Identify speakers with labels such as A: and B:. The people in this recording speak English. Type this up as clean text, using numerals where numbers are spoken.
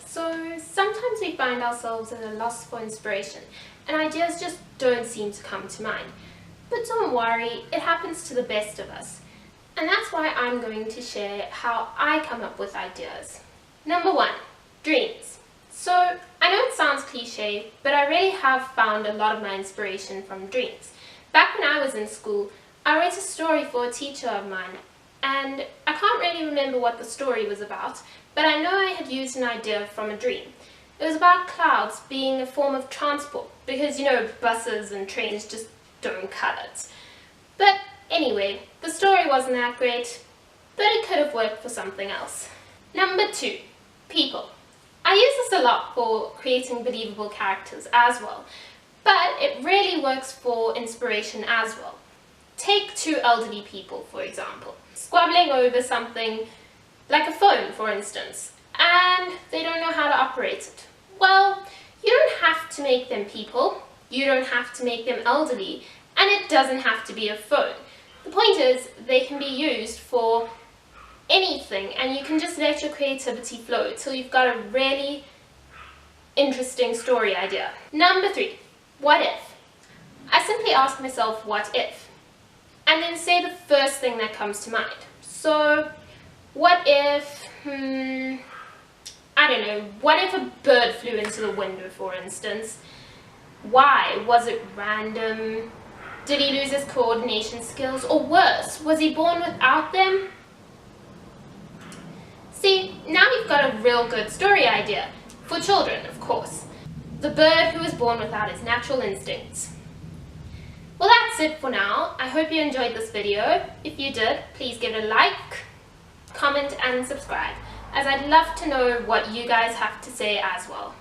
A: So sometimes we find ourselves at a loss for inspiration and ideas just don't seem to come to mind. But don't worry, it happens to the best of us. And that's why I'm going to share how I come up with ideas. Number 1, dreams. So I know it sounds cliche, but I really have found a lot of my inspiration from dreams. Back when I was in school, I wrote a story for a teacher of mine, and I can't really remember what the story was about, but I know I had used an idea from a dream. It was about clouds being a form of transport, because you know buses and trains just don't cut it. But anyway, the story wasn't that great, but it could have worked for something else. Number 2, people. I use this a lot for creating believable characters as well, but it really works for inspiration as well. Take 2 elderly people, for example, squabbling over something like a phone, for instance, and they don't know how to operate it. Well, you don't have to make them people, you don't have to make them elderly, and it doesn't have to be a phone. The point is, they can be used for anything, and you can just let your creativity flow till you've got a really interesting story idea. Number 3, what if? I simply ask myself, what if? And then say the first thing that comes to mind. So, what if, I don't know, what if a bird flew into the window, for instance? Why? Was it random? Did he lose his coordination skills? Or worse, was he born without them? See, now you've got a real good story idea. For children, of course. The bird who was born without his natural instincts. Well, that's it for now. I hope you enjoyed this video. If you did, please give it a like, comment and subscribe, as I'd love to know what you guys have to say as well.